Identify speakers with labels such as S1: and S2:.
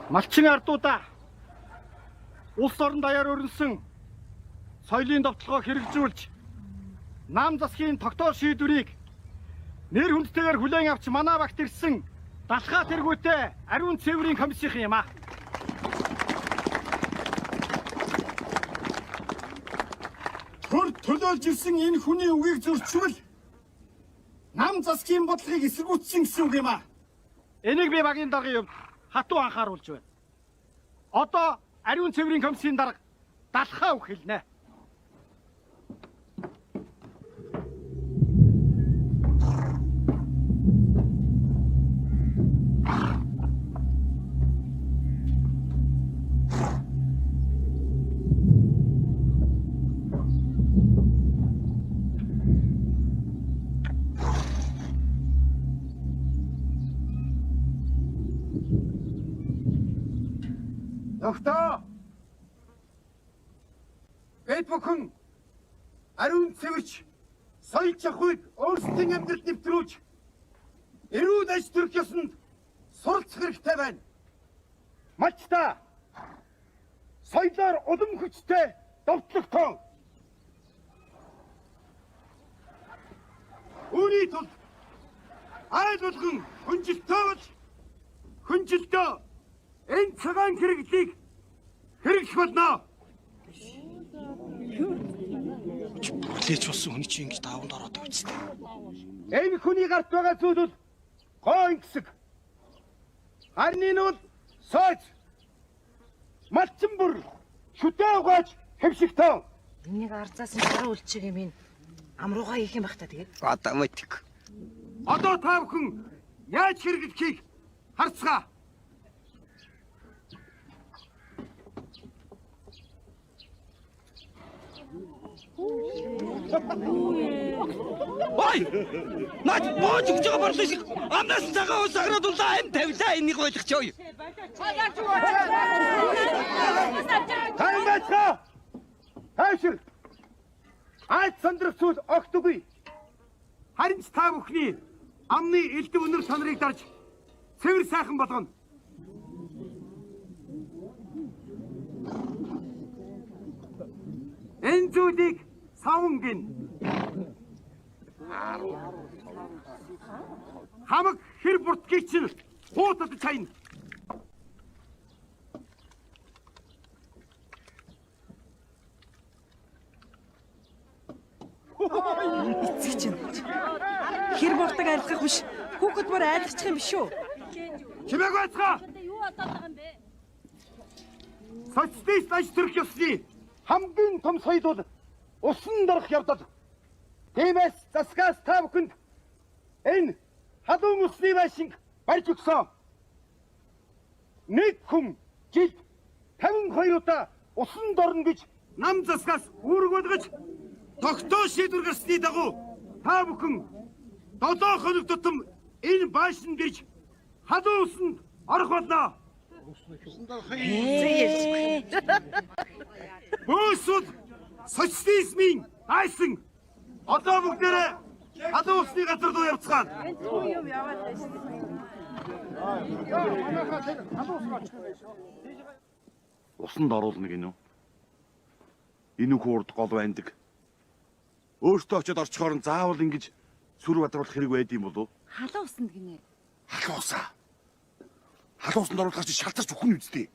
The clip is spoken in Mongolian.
S1: Малчин ардуудаа улс орон даяар өрнсөн соёлын довтлогоо хэрэгжүүлж нам засгийн тогтоол шийдвэрийг нэр хүндтэйгээр хүлээн авч манай багт ирсэн Далхаа тэргүүтэй ариун цэврийн комиссийн юм аа. Төр төлөөлж ирсэн энэ хүний үгийг зөрчвөл нам засгийн бодлогыг эсэргүүцсэн гэсэн үг юм аа. Энийг би багийн даргын хувьд хатуу анхааруулж байна. Одоо ариун цэврийн комиссийн дарга Далхаа үг хэлнэ. Доктор! Эд бүхэн ариун цэвэрч соёл чахвыг өөрсдийн амьдралд нэвтрүүлж эрүүл аж төрх ёсонд суралцах хэрэгтэй байна. Мачта соёлоор улам хүчтэй довтлогтой. Үүний тулд айл болгон хүнжилтөө энэ цагаан хэрэглийг хэрэглэх болно. Хүлээж болсон хүний чинь ингэж даванд ороод үсттэй. Энэ хүний гарт байгаа зүйл бол гойн гэсэг. Харин энэ бол сойц. Малчин бүр шүтээ угааж хэвшигтэй.
S2: Энийг арзаас нь дараа үлчиг юм ин. Амруугаа хийх юм бах та тэгээд.
S1: Автоматик. Одоо та бүхэн яаж хэрэглэхийг харцгаа.
S3: Ой! Наад бооч өгч байгаа борлоо шиг амнаас цагаан ус аграад улаа юм тавилаа энийг ойлгоч ой.
S1: Таймбайцгаа! Хайшир! Айд сандрах зүйл огт үгүй. Харин ч та бүхний амны элдв өнөр сонрыг дарж цэвэр сайхан болгоно. Энэ зүйлийг савн гин. Хамаг хэр буртгийг чинь хуутад чайна.
S2: Эцэг чинь. Хэр буртаг айлгах биш. Хүүхэд бүр айлгачих юм биш үү?
S1: Чимээг байцгаа.
S4: Юу болоод байгаа юм бэ?
S1: Социалист аж төрх ёсны хамгийн том соёл бол усан дорох явдал. Тиймээс засгаас та бүхэнд энэ халуун усны байшинг барьж өгсөн. Нэг хүн жилд 52 удаа усан дорно гэж нам засгаас үүрэг болгож тогтоол шийдвэр гарсны дагуу та бүхэн 7 хоног тутам энэ байшин гэж халуун усанд орох болно. Бөөсөд социализмын айсан одоо бүгдээрээ халуун усны газар руу явцгаана.
S4: Юм яваад байна шүү дээ.
S5: Усанд оруулна гинөө. Энэ үхүү урд гол байдаг. Өөртөө очиод орчхоор нь заавал ингэж сүр бадруулах хэрэг байд юм болов уу?
S4: Халуун усанд гинэ.
S5: Халуусаа. Халуусанд оруулах чинь шалтарч үхэн үсттэй.